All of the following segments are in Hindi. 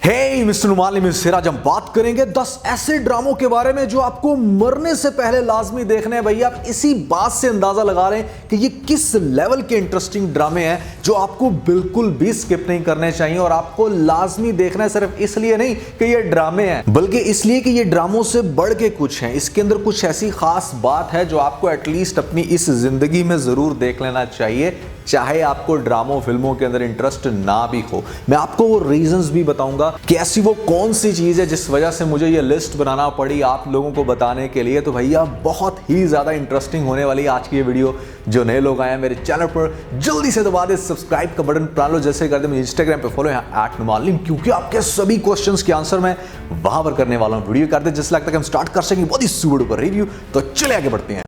हे मिस्टर नुमानी में से आज हम बात करेंगे 10 ऐसे ड्रामों के बारे में जो आपको मरने से पहले लाजमी देखने हैं। भैया आप इसी बात से अंदाजा लगा रहे हैं कि ये किस लेवल के इंटरेस्टिंग ड्रामे हैं जो आपको बिल्कुल भी स्किप नहीं करने चाहिए और आपको लाजमी देखना है। सिर्फ इसलिए नहीं कि ये ड्रामे हैं, बल्कि इसलिए कि ये ड्रामों से बढ़ के कुछ हैं। इसके अंदर कुछ ऐसी खास बात है जो आपको एटलीस्ट अपनी इस जिंदगी में जरूर देख लेना चाहिए, चाहे आपको ड्रामों फिल्मों के अंदर इंटरेस्ट ना भी हो। मैं आपको वो रीजंस भी बताऊंगा कि ऐसी वो कौन सी चीज है जिस वजह से मुझे ये लिस्ट बनाना पड़ी आप लोगों को बताने के लिए। तो भैया बहुत ही ज्यादा इंटरेस्टिंग होने वाली है आज की ये वीडियो। जो नए लोग आए हैं मेरे चैनल पर, जल्दी से दबा दे सब्सक्राइब का बटन, प्लान लो जैसे कर दे। मुझे इंस्टाग्राम पे फॉलो है @नुमालिम, क्योंकि आपके सभी क्वेश्चंस के आंसर मैं वहां पर करने वाला हूं। वीडियो कर दे जिस लगता है कि हम स्टार्ट कर सकेंगे बहुत ही सुपर पर रिव्यू। तो चले आगे बढ़ते हैं।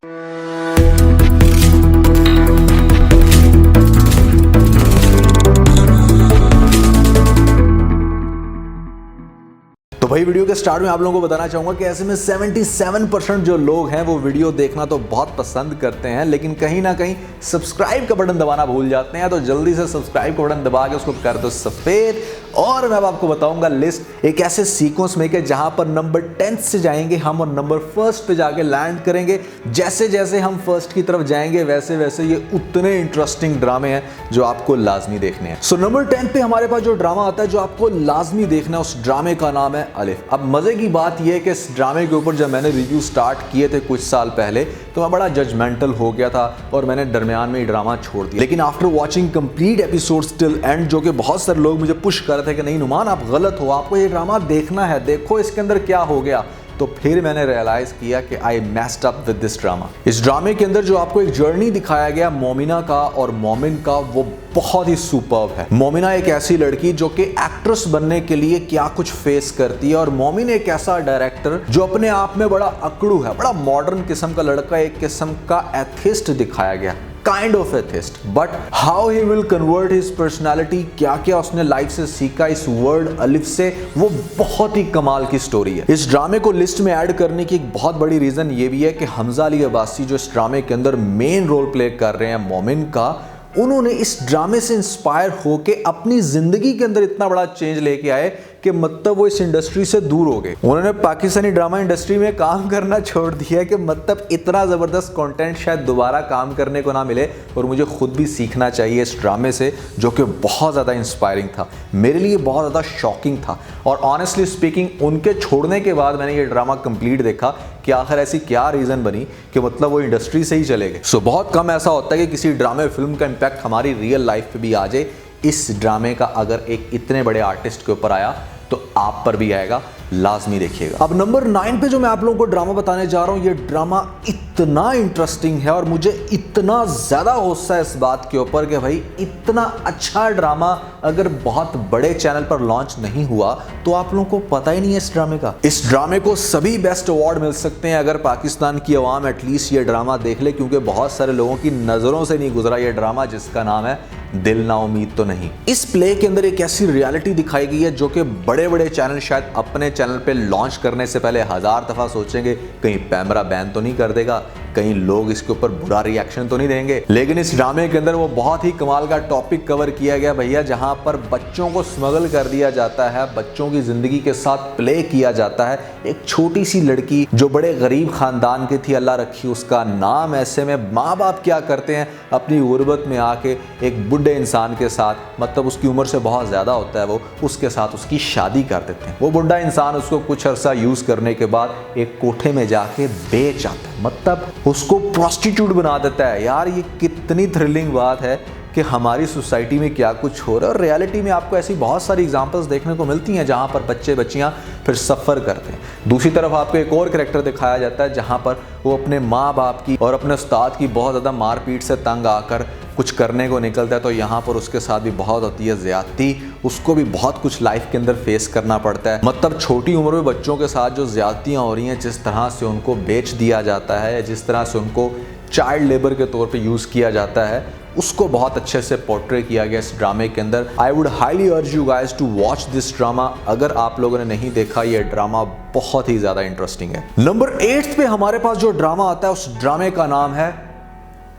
तो भाई वीडियो के स्टार्ट में आप लोगों को बताना चाहूंगा कि ऐसे में 77% जो लोग हैं वो वीडियो देखना तो बहुत पसंद करते हैं, लेकिन कहीं ना कहीं सब्सक्राइब का बटन दबाना भूल जाते हैं। तो जल्दी से सब्सक्राइब का बटन दबा के उसको कर दो सफेद। और मैं आपको बताऊंगा लिस्ट एक ऐसे सीक्वेंस में कि जहां पर नंबर 10 से जाएंगे हम और नंबर 1 पे जाके लैंड करेंगे। जैसे जैसे हम 1 की तरफ जाएंगे वैसे वैसे ये उतने इंटरेस्टिंग ड्रामे हैं जो आपको लाजमी देखने हैं। सो नंबर 10 पे हमारे पास जो ड्रामा आता है जो आपको लाजमी देखना है, उस ड्रामे का नाम है अलिफ। अब मजे की बात यह है कि इस ड्रामे के ऊपर जब मैंने रिव्यू स्टार्ट किए थे कुछ साल पहले तो मैं बड़ा जजमेंटल हो गया था और मैंने दरमियान में ये ड्रामा छोड़ दिया। लेकिन after watching complete episodes till and, जो कि बहुत सारे लोग मुझे पुश कर रहे थे कि नहीं नुमान आप गलत हो, आपको ये ड्रामा देखना है, देखो इसके अंदर क्या हो गया, तो फिर मैंने रियलाइज किया कि आई messed up with this drama. इस ड्रामे के अंदर जो आपको एक जर्नी दिखाया गया मोमिना का और मोमिन का, वो बहुत ही सुपर्ब है। मोमिना एक ऐसी लड़की जो कि एक्ट्रेस बनने के लिए क्या कुछ फेस करती है, और मोमिन एक ऐसा डायरेक्टर जो अपने आप में बड़ा अकड़ू है, बड़ा मॉडर्न किस्म का लड़का, एक किस्म का एथिस्ट दिखाया गया, kind of atheist. But how he will convert his personality, क्या क्या उसने लाइफ से सीखा इस वर्ड अलिफ से, वो बहुत ही कमाल की स्टोरी है। इस ड्रामे को लिस्ट में ऐड करने की एक बहुत बड़ी रीजन ये भी है कि हमजा अली अब्बासी जो इस ड्रामे के अंदर मेन रोल प्ले कर रहे हैं मोमिन का, उन्होंने इस ड्रामे से इंस्पायर होके अपनी जिंदगी के अंदर इतना बड़ा चेंज लेके आए कि मतलब वो इस इंडस्ट्री से दूर हो गए। उन्होंने पाकिस्तानी ड्रामा इंडस्ट्री में काम करना छोड़ दिया कि मतलब इतना ज़बरदस्त कंटेंट शायद दोबारा काम करने को ना मिले, और मुझे खुद भी सीखना चाहिए इस ड्रामे से, जो कि बहुत ज़्यादा इंस्पायरिंग था, मेरे लिए बहुत ज़्यादा शॉकिंग था। और ऑनेस्टली स्पीकिंग उनके छोड़ने के बाद मैंने ये ड्रामा कंप्लीट देखा कि आखिर ऐसी क्या रीज़न बनी कि मतलब वो इंडस्ट्री से ही चले गए। सो बहुत कम ऐसा होता है कि किसी ड्रामे फिल्म का इम्पैक्ट हमारी रियल लाइफ पे भी आ जाए। इस ड्रामे का अगर एक इतने बड़े आर्टिस्ट के ऊपर आया तो आप पर भी आएगा, लाजमी देखिएगा। अब नंबर 9 पे जो मैं आप लोगों को ड्रामा बताने जा रहा हूं, ये ड्रामा इतना इंटरेस्टिंग है और मुझे इतना ज्यादा गुस्सा है इस बात के ऊपर कि भाई इतना अच्छा ड्रामा अगर बहुत बड़े चैनल पर लॉन्च नहीं हुआ तो आप लोगों को पता ही नहीं है इस ड्रामे का। इस ड्रामे को सभी बेस्ट अवार्ड मिल सकते हैं अगर पाकिस्तान की आवाम एटलीस्ट ये ड्रामा देख ले, क्योंकि बहुत सारे लोगों की नजरों से नहीं गुजरा ये ड्रामा जिसका नाम है दिल ना उम्मीद तो नहीं। इस प्ले के अंदर एक ऐसी रियलिटी दिखाई गई है जो कि बड़े बड़े चैनल शायद अपने चैनल पे लॉन्च करने से पहले 1000 दफा सोचेंगे कहीं कैमरा बैन तो नहीं कर देगा, कहीं लोग इसके ऊपर बुरा रिएक्शन तो नहीं देंगे। लेकिन इस ड्रामे के अंदर वो बहुत ही कमाल का टॉपिक कवर किया गया भैया, जहां पर बच्चों को स्मगल कर दिया जाता है, बच्चों की जिंदगी के साथ प्ले किया जाता है। एक छोटी सी लड़की जो बड़े गरीब खानदान की थी, अल्लाह रखी उसका नाम, ऐसे में माँ बाप क्या करते हैं अपनी गुर्बत में आके एक बुढ़े इंसान के साथ, मतलब उसकी उम्र से बहुत ज्यादा होता है वो, उसके साथ उसकी शादी कर देते हैं। वो बुढ़ा इंसान उसको कुछ अरसा यूज करने के बाद एक कोठे में जाके बेच आता है, मतलब उसको प्रोस्टिट्यूट बना देता है। यार ये कितनी थ्रिलिंग बात है कि हमारी सोसाइटी में क्या कुछ हो रहा है, और रियलिटी में आपको ऐसी बहुत सारी एग्जांपल्स देखने को मिलती हैं जहां पर बच्चे बच्चियां फिर सफ़र करते हैं। दूसरी तरफ आपको एक और कैरेक्टर दिखाया जाता है जहां पर वो अपने माँ बाप की और अपने उस्ताद की बहुत ज़्यादा मारपीट से तंग आकर कुछ करने को निकलता है, तो यहाँ पर उसके साथ भी बहुत होती है ज़्यादती, उसको भी बहुत कुछ लाइफ के अंदर फेस करना पड़ता है। मतलब छोटी उम्र में बच्चों के साथ जो ज़्यादतियाँ हो रही हैं, जिस तरह से उनको बेच दिया जाता है, जिस तरह से उनको चाइल्ड लेबर के तौर पे यूज़ किया जाता है, उसको बहुत अच्छे से पोर्ट्रे किया गया इस ड्रामे के अंदर। I would highly urge you guys to watch this drama. अगर आप लोगों ने नहीं देखा, ये ड्रामा बहुत ही ज़्यादा इंटरेस्टिंग है। नंबर 8 पे हमारे पास जो ड्रामा आता है उस ड्रामे का नाम है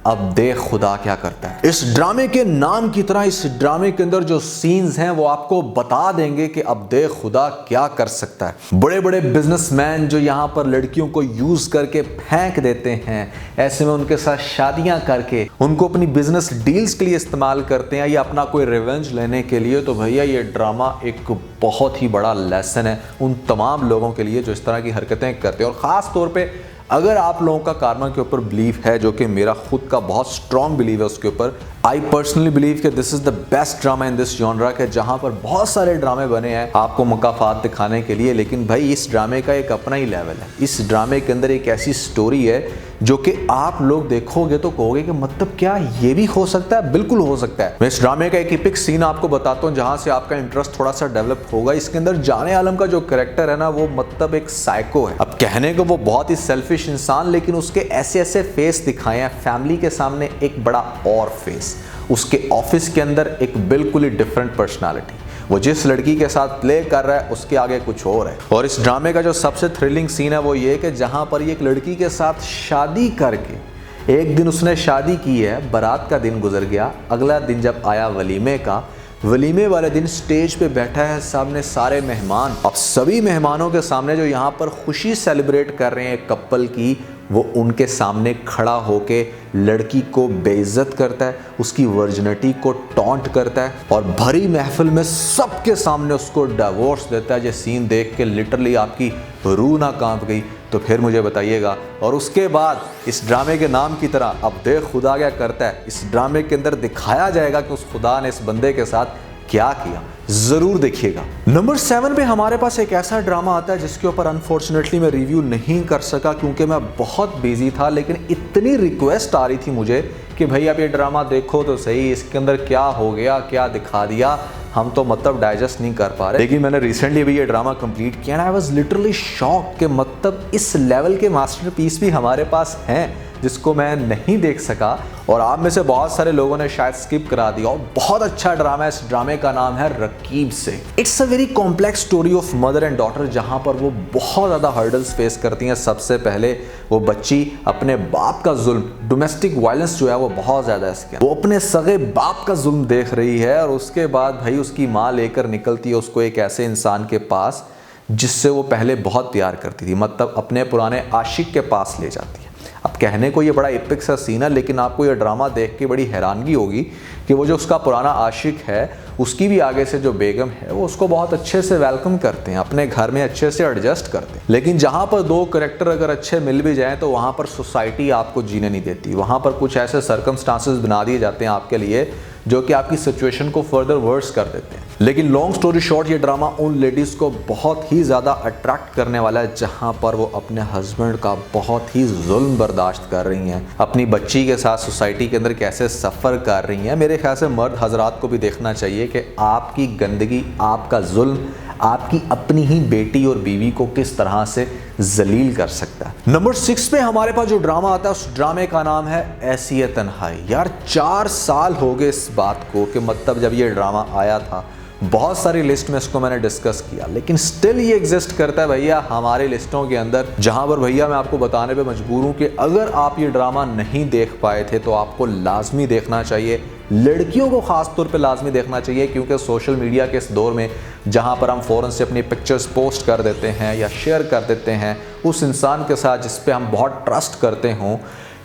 अब देख खुदा क्या करता है। इस ड्रामे के नाम की तरह इस ड्रामे के अंदर जो सीन्स हैं वो आपको बता देंगे कि अब देख खुदा क्या कर सकता है। बड़े बड़े बिजनेसमैन जो यहाँ पर लड़कियों को यूज करके फेंक देते हैं, ऐसे में उनके साथ शादियां करके उनको अपनी बिजनेस डील्स के लिए इस्तेमाल करते हैं या अपना कोई रिवेंज लेने के लिए, तो भैया ये ड्रामा एक बहुत ही बड़ा लेसन है उन तमाम लोगों के लिए जो इस तरह की हरकतें करते हैं। और ख़ास तौर पे अगर आप लोगों का कार्मा के ऊपर बिलीव है, जो कि मेरा खुद का बहुत स्ट्रॉन्ग बिलीव है उसके ऊपर, आई पर्सनली बिलीव कि this is the best drama in this genre के, जहां पर बहुत सारे ड्रामे बने हैं आपको मुकाफात दिखाने के लिए, लेकिन भाई इस ड्रामे का एक अपना ही लेवल है। इस ड्रामे के अंदर एक ऐसी स्टोरी है जो कि आप लोग देखोगे तो कहोगे कि मतलब क्या ये भी हो सकता है? बिल्कुल हो सकता है। मैं इस ड्रामे का एक एपिक सीन आपको बताता हूँ जहां से आपका इंटरेस्ट थोड़ा सा डेवलप होगा। इसके अंदर जाने आलम का जो कैरेक्टर है ना, वो मतलब एक साइको है। अब कहने को वो बहुत ही सेल्फिश इंसान, लेकिन उसके ऐसे ऐसे फेस दिखाए हैं फैमिली के सामने एक बड़ा और फेस, उसके ऑफिस के अंदर एक बिल्कुल ही डिफरेंट पर्सनालिटी, वो जिस लड़की के साथ प्ले कर रहा है उसके आगे कुछ और है। और इस ड्रामे का जो सबसे थ्रिलिंग सीन है वो ये कि जहां पर ये एक लड़की के साथ शादी करके एक दिन उसने शादी की है, बारात का दिन गुजर गया, अगला दिन जब आया वलीमे का, वलीमे वाले दिन स्टेज पे बैठा है सामने सारे मेहमान। अब सभी मेहमानों के सामने जो यहाँ पर खुशी सेलिब्रेट कर रहे हैं कपल की, वो उनके सामने खड़ा होके लड़की को बेइज्जत करता है, उसकी वर्जिनिटी को टॉन्ट करता है और भरी महफिल में सबके सामने उसको डिवोर्स देता है। ये सीन देख के लिटरली आपकी रूह ना कांप गई? तो फिर मुझे बताइएगा। और उसके बाद इस ड्रामे के नाम की तरह अब देख खुदा क्या करता है, इस ड्रामे के अंदर दिखाया जाएगा कि उस खुदा ने इस बंदे के साथ क्या किया। जरूर देखिएगा। नंबर 7 पे हमारे पास एक ऐसा ड्रामा आता है जिसके ऊपर अनफॉर्चुनेटली मैं रिव्यू नहीं कर सका क्योंकि मैं बहुत बिजी था, लेकिन इतनी रिक्वेस्ट आ रही थी मुझे कि भाई आप ये ड्रामा देखो तो सही, इसके अंदर क्या हो गया, क्या दिखा दिया, हम तो मतलब डाइजेस्ट नहीं कर पा रहे। लेकिन मैंने रिसेंटली भी ये ड्रामा कंप्लीट किया, आई वाज लिटरली शॉक कि मतलब इस लेवल के मास्टरपीस भी हमारे पास हैं जिसको मैं नहीं देख सका और आप में से बहुत सारे लोगों ने शायद स्किप करा दिया। और बहुत अच्छा ड्रामा है, इस ड्रामे का नाम है रकीब से। It's a very complex story of mother and daughter, जहां पर वो बहुत ज़्यादा हर्डल्स फेस करती हैं। सबसे पहले वो बच्ची अपने बाप का जुल्म, डोमेस्टिक वायलेंस जो है वो बहुत ज़्यादा है इसके, वो अपने सगे बाप का जुल्म देख रही है। और उसके बाद भाई उसकी माँ लेकर निकलती है उसको एक ऐसे इंसान के पास जिससे वो पहले बहुत प्यार करती थी, मतलब अपने पुराने आशिक के पास ले जाती है। अब कहने को ये बड़ा एपिक सा सीन है, लेकिन आपको ये ड्रामा देख के बड़ी हैरानगी होगी कि वो जो उसका पुराना आशिक है उसकी भी आगे से जो बेगम है वो उसको बहुत अच्छे से वेलकम करते हैं, अपने घर में अच्छे से एडजस्ट करते हैं। लेकिन जहाँ पर दो कैरेक्टर अगर अच्छे मिल भी जाएं तो वहाँ पर सोसाइटी आपको जीने नहीं देती, वहाँ पर कुछ ऐसे सर्कमस्टांसेस बना दिए जाते हैं आपके लिए जो कि आपकी सिचुएशन को फर्दर वर्स कर देते हैं। लेकिन लॉन्ग स्टोरी शॉर्ट, ये ड्रामा उन लेडीज़ को बहुत ही ज़्यादा अट्रैक्ट करने वाला है जहाँ पर वो अपने हस्बैंड का बहुत ही जुल्म बर्दाश्त कर रही हैं, अपनी बच्ची के साथ सोसाइटी के अंदर कैसे सफ़र कर रही हैं। मेरे ख्याल से मर्द हजरात को भी देखना चाहिए कि आपकी गंदगी, आपका जुल्म आपकी अपनी ही बेटी और बीवी को किस तरह से जलील कर सकता है। नंबर 6 पे हमारे पास जो ड्रामा आता है उस ड्रामे का नाम है ऐसी है तन्हाई। यार 4 साल हो गए इस बात को कि मतलब जब ये ड्रामा आया था, बहुत सारी लिस्ट में इसको मैंने डिस्कस किया, लेकिन स्टिल ये एग्जिस्ट करता है भैया हमारी लिस्टों के अंदर, जहां पर भैया मैं आपको बताने पे मजबूर हूं कि अगर आप ये ड्रामा नहीं देख पाए थे तो आपको लाजमी देखना चाहिए। लड़कियों को खास तौर पे लाजमी देखना चाहिए क्योंकि सोशल मीडिया के इस दौर में जहां पर हम फ़ौरन से अपनी पिक्चर्स पोस्ट कर देते हैं या शेयर कर देते हैं उस इंसान के साथ जिस पे हम बहुत ट्रस्ट करते हों,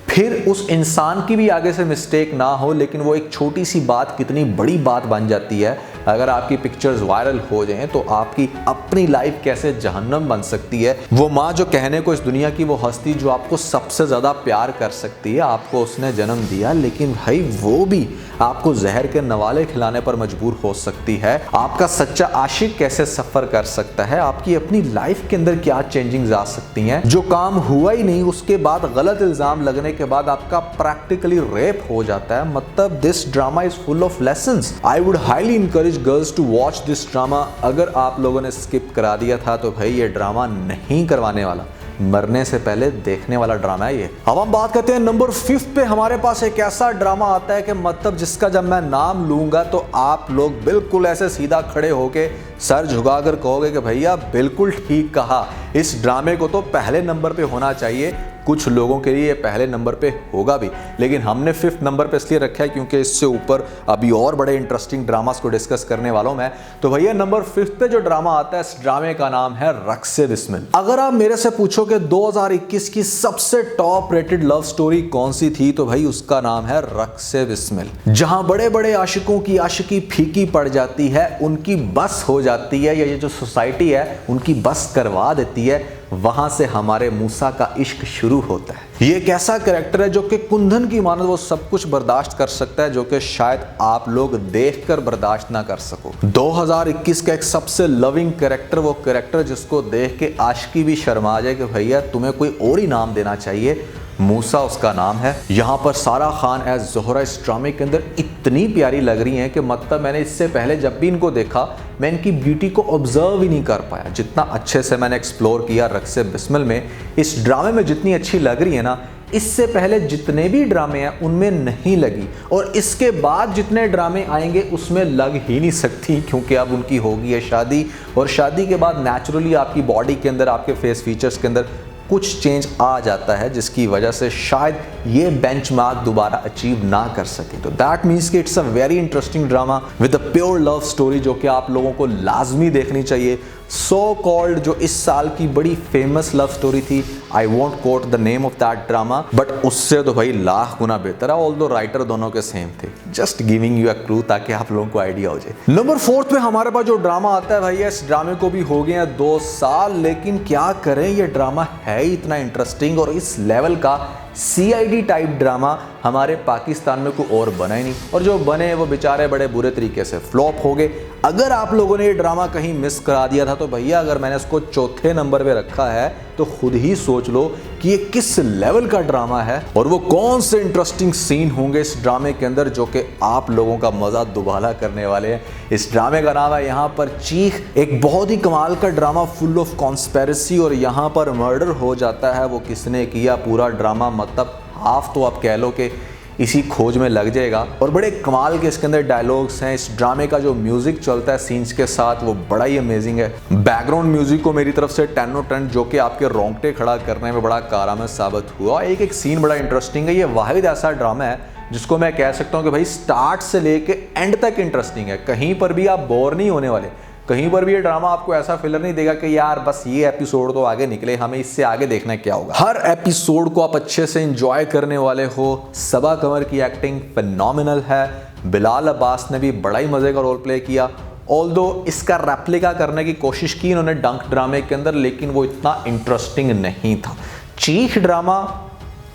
फिर उस इंसान की भी आगे से मिस्टेक ना हो, लेकिन वो एक छोटी सी बात कितनी बड़ी बात बन जाती है। अगर आपकी पिक्चर्स वायरल हो जाएं तो आपकी अपनी लाइफ कैसे जहन्नम बन सकती है। वो माँ जो कहने को इस दुनिया की वो हस्ती जो आपको सबसे ज़्यादा प्यार कर सकती है, आपको उसने जन्म दिया, लेकिन भाई वो भी आपको जहर के नवाले खिलाने पर मजबूर हो सकती है। आपका सच्चा आशिक कैसे सफ़र कर सकता है, आपकी अपनी लाइफ के अंदर क्या चेंजिंग्स आ सकती हैं। जो काम हुआ ही नहीं उसके बाद गलत इल्ज़ाम लगने के बाद आपका प्रैक्टिकली रेप हो जाता है। मतलब this drama is full of lessons. I would highly encourage girls to watch this drama. अगर आप लोगों ने स्किप करा दिया था तो भाई ये ड्रामा नहीं करवाने वाला, मरने से पहले देखने वाला ड्रामा है ये। अब हम बात करते हैं नंबर 5 पे हमारे पास एक ऐसा ड्रामा आता है कि मतलब जिसका जब मैं नाम लूंगा तो आप लोग बिल्कुल ऐसे सीधा खड़े होके सर झुकाकर कहोगे कि भैया बिल्कुल ठीक कहा। इस ड्रामे को तो पहले नंबर पे होना चाहिए कुछ लोगों के लिए ये पहले नंबर पे होगा भी, लेकिन हमने 5th नंबर पे इसलिए रखा है क्योंकि इससे ऊपर अभी और बड़े इंटरेस्टिंग ड्रामास को डिस्कस करने वाला हूं मैं। तो भैया नंबर 5th पे जो ड्रामा आता है, इस ड्रामे का नाम है रक्से बिस्मिल। अगर आप मेरे से पूछो कि 2021 की सबसे टॉप रेटेड लव स्टोरी कौन सी थी, तो भाई उसका नाम है रक्से बिस्मिल। जहां बड़े बड़े आशिकों की आशिकी फीकी पड़ जाती है, उनकी बस हो जाती है, या ये जो सोसाइटी है उनकी बस करवा देती है, वहां से हमारे मूसा का इश्क शुरू होता है। ये एक ऐसा कैरेक्टर है जो कि कुंदन की मानद वो सब कुछ बर्दाश्त कर सकता है जो कि शायद आप लोग देखकर बर्दाश्त ना कर सको। 2021 का एक सबसे लविंग कैरेक्टर, वो कैरेक्टर जिसको देख के आशिकी भी शर्मा जाए कि भैया तुम्हें कोई और ही नाम देना चाहिए, मूसा उसका नाम है। यहाँ पर सारा खान एज ज़ोहरा इस ड्रामे के अंदर इतनी प्यारी लग रही हैं कि मतलब मैंने इससे पहले जब भी इनको देखा मैं इनकी ब्यूटी को ऑब्जर्व ही नहीं कर पाया। जितना अच्छे से मैंने एक्सप्लोर किया रक्से बिस्मिल में, इस ड्रामे में जितनी अच्छी लग रही है ना, इससे पहले जितने भी ड्रामे हैं उनमें नहीं लगी, और इसके बाद जितने ड्रामे आएंगे उसमें लग ही नहीं सकती, क्योंकि अब उनकी होगी है शादी, और शादी के बाद नेचुरली आपकी बॉडी के अंदर, आपके फेस फीचर्स के अंदर कुछ चेंज आ जाता है, जिसकी वजह से शायद ये बेंचमार्क दोबारा अचीव ना कर सके। तो दैट मीन्स कि it's a very interesting drama with a pure love story जो कि आप लोगों को लाजमी देखनी चाहिए। सो कॉल्ड जो इस साल की बड़ी फेमस लव स्टोरी थी, I won't quote the name of that drama, but उससे तो भाई लाख गुना बेहतर है, ऑल्दो राइटर दोनों के सेम थे। Just giving you a clue ताकि आप लोगों को आइडिया हो जाए। नंबर 4 पे हमारे पास जो ड्रामा आता है भैया, इस ड्रामे को भी हो गए हैं 2 साल, लेकिन क्या करें, ये ड्रामा है ही इतना इंटरेस्टिंग, और इस लेवल का CID टाइप ड्रामा हमारे पाकिस्तान में कोई और बना ही नहीं, और जो बने वो बेचारे बड़े बुरे तरीके से फ्लॉप हो गए। अगर आप लोगों ने ये ड्रामा कहीं मिस करा दिया था तो भैया अगर मैंने इसको 4थे नंबर पे रखा है तो खुद ही सोच लो कि ये किस लेवल का ड्रामा है, और वो कौन से इंटरेस्टिंग सीन होंगे इस ड्रामे के अंदर जो कि आप लोगों का मजा दुबाला करने वाले हैं। इस ड्रामे का नाम है यहाँ पर चीख। एक बहुत ही कमाल का ड्रामा फुल ऑफ कॉन्स्पेरेसी, और यहाँ पर मर्डर हो जाता है, वो किसने किया, पूरा ड्रामा मतलब हाफ तो आप कह लो कि इसी खोज में लग जाएगा। और बड़े कमाल के इसके अंदर डायलॉग्स हैं। इस ड्रामे का जो म्यूजिक चलता है सीन्स के साथ वो बड़ा ही अमेजिंग है। बैकग्राउंड म्यूजिक को मेरी तरफ से 10 और 10 जो कि आपके रोंगटे खड़ा करने में बड़ा कारगर साबित हुआ। एक एक सीन बड़ा इंटरेस्टिंग है। ये वाहिद ऐसा ड्रामा है जिसको मैं कह सकता हूँ कि भाई स्टार्ट से लेके एंड तक इंटरेस्टिंग है, कहीं पर भी आप बोर नहीं होने वाले। कहीं पर भी ये ड्रामा आपको ऐसा फीलर नहीं देगा कि यार बस ये एपिसोड तो आगे निकले, हमें इससे आगे देखना क्या होगा। हर एपिसोड को आप अच्छे से एंजॉय करने वाले हो। सबा कमर की एक्टिंग फिनोमिनल है। बिलाल अब्बास ने भी बड़ा ही मजे का रोल प्ले किया। ऑल्दो इसका रेप्लिका करने की कोशिश की इन्होंने डंक ड्रामे के अंदर, लेकिन वो इतना इंटरेस्टिंग नहीं था। चीख ड्रामा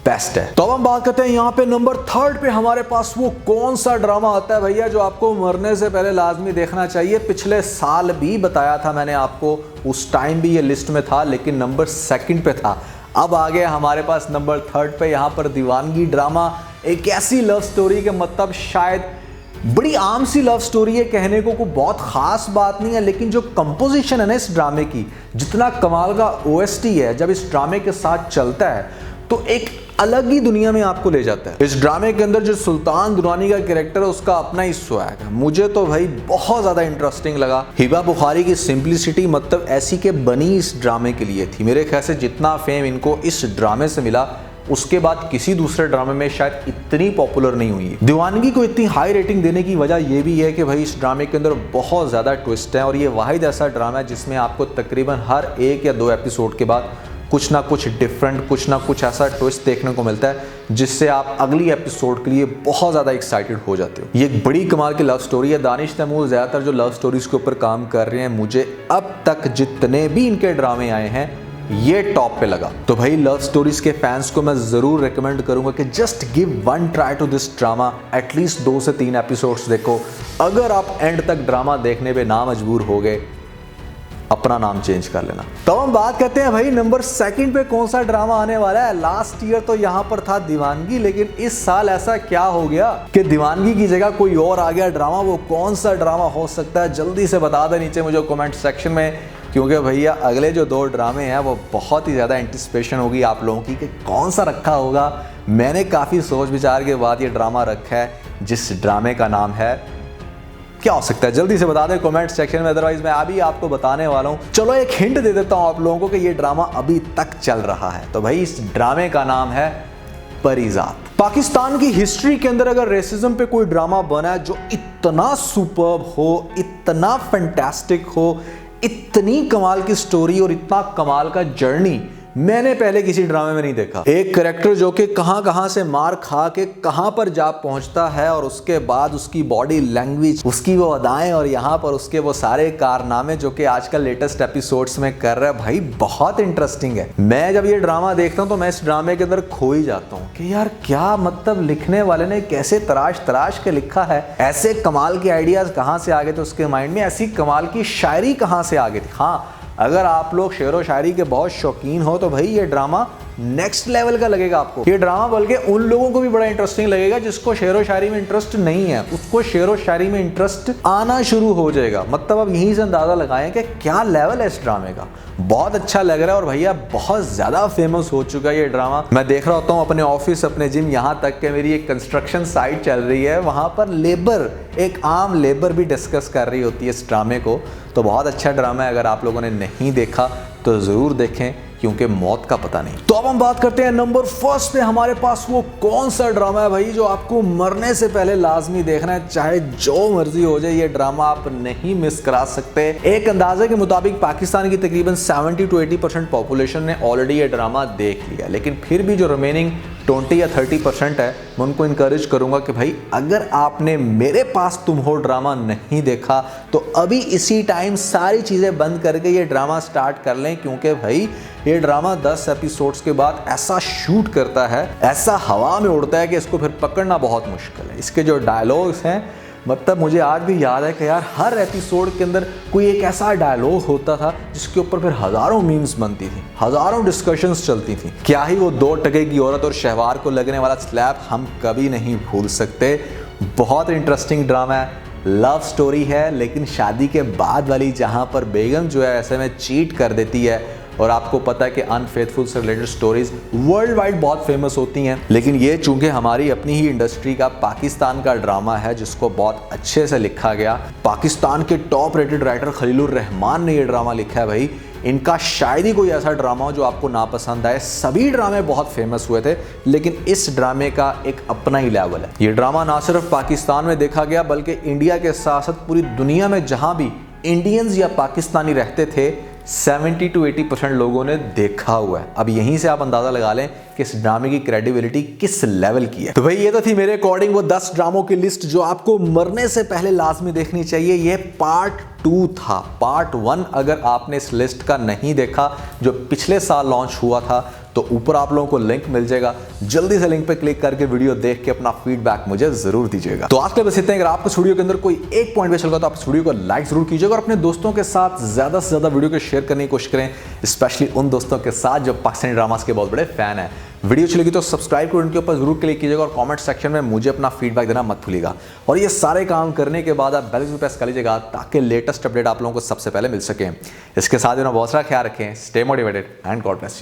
बेस्ट है। तो अब हम बात करते हैं यहाँ पे नंबर 3 पे हमारे पास वो कौन सा ड्रामा आता है भैया जो आपको मरने से पहले लाजमी देखना चाहिए। पिछले साल भी बताया था मैंने आपको, उस टाइम भी ये लिस्ट में था लेकिन नंबर 2 पे था। अब आ गया हमारे पास नंबर 3 पे। यहाँ पर दीवानगी ड्रामा, एक ऐसी लव स्टोरी के मतलब शायद बड़ी आम सी लव स्टोरी है, कहने को कोई बहुत खास बात नहीं है, लेकिन जो कंपोजिशन है ना इस ड्रामे की, जितना कमाल का OST है जब इस ड्रामे के साथ चलता है तो एक अलग ही दुनिया में आपको ले जाता है। इस ड्रामे के अंदर जो सुल्तान दुरानी का कैरेक्टर है उसका अपना ही स्वैग है। मुझे तो भाई बहुत ज्यादा इंटरेस्टिंग लगा। हिबा बुखारी की सिंपलिसिटी मतलब ऐसी के बनी इस ड्रामे के लिए थी। मेरे ख्याल से जितना फेम इनको इस ड्रामे से मिला उसके बाद किसी दूसरे ड्रामे में शायद इतनी पॉपुलर नहीं हुई है। दीवानगी को इतनी हाई रेटिंग देने की वजह यह भी है कि भाई इस ड्रामे के अंदर बहुत ज्यादा ट्विस्ट है, और ये वाहिद ऐसा ड्रामा है जिसमें आपको तकरीबन हर 1 या 2 एपिसोड के बाद कुछ ना कुछ डिफरेंट, कुछ ना कुछ ऐसा ट्विस्ट देखने को मिलता है जिससे आप अगली एपिसोड के लिए बहुत ज़्यादा एक्साइटेड हो जाते हो। ये एक बड़ी कमाल की लव स्टोरी है। दानिश तैमूर ज़्यादातर जो लव स्टोरीज के ऊपर काम कर रहे हैं, मुझे अब तक जितने भी इनके ड्रामे आए हैं ये टॉप पे लगा। तो भाई लव स्टोरीज के फैंस को मैं ज़रूर रिकमेंड करूंगा कि just give 1 try to this drama. At least 2 से 3 एपिसोड्स देखो। अगर आप एंड तक ड्रामा देखने पे ना मजबूर हो गए, अपना नाम चेंज कर लेना। तो हम बात करते हैं भाई नंबर 2 पे कौन सा ड्रामा आने वाला है। लास्ट ईयर तो यहाँ पर था दीवानगी, लेकिन इस साल ऐसा क्या हो गया कि दीवानगी की जगह कोई और आ गया ड्रामा। वो कौन सा ड्रामा हो सकता है जल्दी से बता दे नीचे मुझे कमेंट सेक्शन में, क्योंकि भैया अगले जो 2 ड्रामे हैं वो बहुत ही ज़्यादा एंटिसिपेशन होगी आप लोगों की कि कौन सा रखा होगा। मैंने काफ़ी सोच विचार के बाद ये ड्रामा रखा है जिस ड्रामे का नाम है क्या हो सकता है जल्दी से बता दें कमेंट सेक्शन में, अदरवाइज मैं अभी आपको बताने वाला हूं। चलो एक हिंट दे देता हूं आप लोगों को कि ये ड्रामा अभी तक चल रहा है। तो भाई इस ड्रामे का नाम है परिजात। पाकिस्तान की हिस्ट्री के अंदर अगर रेसिज्म पे कोई ड्रामा बना है जो इतना सुपर्ब हो, इतना फैंटास्टिक हो, इतनी कमाल की स्टोरी और इतना कमाल का जर्नी मैंने पहले किसी ड्रामे में नहीं देखा। एक कैरेक्टर जो कि कहां से मार खा के कहां पर जा पहुंचता है और उसके बाद उसकी बॉडी लैंग्वेज, उसकी वो अदाएं और यहां पर उसके वो सारे कारनामे जो कि आजकल लेटेस्ट एपिसोड्स में कर रहा है, भाई बहुत इंटरेस्टिंग है। मैं जब ये ड्रामा देखता हूं तो मैं इस ड्रामे के अंदर खो ही जाता हूं कि यार क्या मतलब लिखने वाले ने कैसे तराश के लिखा है, ऐसे कमाल के आइडियाज कहां से आ गए थे उसके माइंड में, ऐसी कमाल की शायरी कहां से आ गई थी। हाँ, अगर आप लोग शेर व शायरी के बहुत शौकीन हो तो भाई ये ड्रामा नेक्स्ट लेवल का लगेगा आपको। ये ड्रामा बल्कि उन लोगों को भी बड़ा इंटरेस्टिंग लगेगा जिसको शेर व शायरी में इंटरेस्ट नहीं है, उसको शेर व शायरी में इंटरेस्ट आना शुरू हो जाएगा। मतलब अब यहीं से अंदाजा लगाएं कि क्या लेवल है इस ड्रामे का। बहुत अच्छा लग रहा है और भैया बहुत ज्यादा फेमस हो चुका है ये ड्रामा। मैं देख रहा होता हूँ अपने ऑफिस, अपने जिम, यहाँ तक कि मेरी एक कंस्ट्रक्शन साइट चल रही है, वहां पर लेबर, एक आम लेबर भी डिस्कस कर रही होती है इस ड्रामे को। तो बहुत अच्छा ड्रामा है, अगर आप लोगों ने नहीं देखा तो जरूर देखें क्योंकि मौत का पता नहीं। तो अब हम बात करते हैं नंबर फर्स्ट पे। हमारे पास वो कौन सा ड्रामा है भाई जो आपको मरने से पहले लाजमी देखना है, चाहे जो मर्जी हो जाए, ये ड्रामा आप नहीं मिस करा सकते। एक अंदाजे के मुताबिक पाकिस्तान की तकरीबन 70 to 80% पॉपुलेशन ने ऑलरेडी ये ड्रामा देख लिया, लेकिन फिर भी जो रिमेनिंग 20 या 30% है, मैं उनको इनकरेज करूंगा कि भाई अगर आपने मेरे पास तुम हो ड्रामा नहीं देखा तो अभी इसी टाइम सारी चीजें बंद करके ये ड्रामा स्टार्ट कर लें, क्योंकि भाई ये ड्रामा 10 एपिसोड्स के बाद ऐसा शूट करता है, ऐसा हवा में उड़ता है कि इसको फिर पकड़ना बहुत मुश्किल है। इसके जो डायलॉग्स हैं, मतलब मुझे आज भी याद है कि यार हर एपिसोड के अंदर कोई एक ऐसा डायलॉग होता था जिसके ऊपर फिर हजारों मीम्स बनती थी, हजारों डिस्कशंस चलती थी। क्या ही वो 2 टके की औरत और शहवार को लगने वाला स्लैप हम कभी नहीं भूल सकते। बहुत इंटरेस्टिंग ड्रामा है, लव स्टोरी है, लेकिन शादी के बाद वाली, जहां पर बेगम जो है ऐसे में चीट कर देती है और आपको पता है कि अनफेथफुल से रिलेटेड स्टोरीज वर्ल्ड वाइड बहुत फेमस होती हैं, लेकिन ये चूंकि हमारी अपनी ही इंडस्ट्री का पाकिस्तान का ड्रामा है जिसको बहुत अच्छे से लिखा गया। पाकिस्तान के top rated writer Khalilur Rahman ने ये ड्रामा लिखा है। भाई इनका शायद ही कोई ऐसा ड्रामा हो जो आपको नापसंद आए। सभी ड्रामे बहुत फेमस हुए थे, लेकिन इस ड्रामे का एक अपना ही लेवल है। ये ड्रामा ना सिर्फ पाकिस्तान में देखा गया बल्कि इंडिया के साथ साथ पूरी दुनिया में जहां भी इंडियंस या पाकिस्तानी रहते थे 70 to 80% लोगों ने देखा हुआ है। अब यहीं से आप अंदाजा लगा लें कि इस ड्रामे की क्रेडिबिलिटी किस लेवल की है। तो भाई ये तो थी मेरे अकॉर्डिंग वो 10 ड्रामों की लिस्ट जो आपको मरने से पहले लाजमी देखनी चाहिए। ये पार्ट 2 था। पार्ट 1 अगर आपने इस लिस्ट का नहीं देखा जो पिछले साल लॉन्च हुआ था तो ऊपर आप लोगों को लिंक मिल जाएगा, जल्दी से लिंक पे क्लिक करके वीडियो देख के अपना फीडबैक मुझे जरूर दीजिएगा। तो आज के बस इतना ही। अगर आपको वीडियो के अंदर कोई एक पॉइंट पे चल तो आप इस वीडियो को लाइक जरूर कीजिएगा और अपने दोस्तों के साथ ज्यादा से ज्यादा वीडियो को शेयर करने की कोशिश करें, स्पेशली उन दोस्तों के साथ जो पाकिस्तानी ड्रामास के बहुत बड़े फैन हैं। वीडियो अच्छी लगी तो सब्सक्राइब करो, उनके ऊपर जरूर क्लिक कीजिएगा और कमेंट सेक्शन में मुझे अपना फीडबैक देना मत भूलिएगा। और ये सारे काम करने के बाद आप बेल आइकन प्रेस कर लीजिएगा ताकि लेटेस्ट अपडेट आप लोगों को सबसे पहले मिल सके। इसके साथ ही बहुत सारा ख्याल रखें। Stay motivated and God bless you.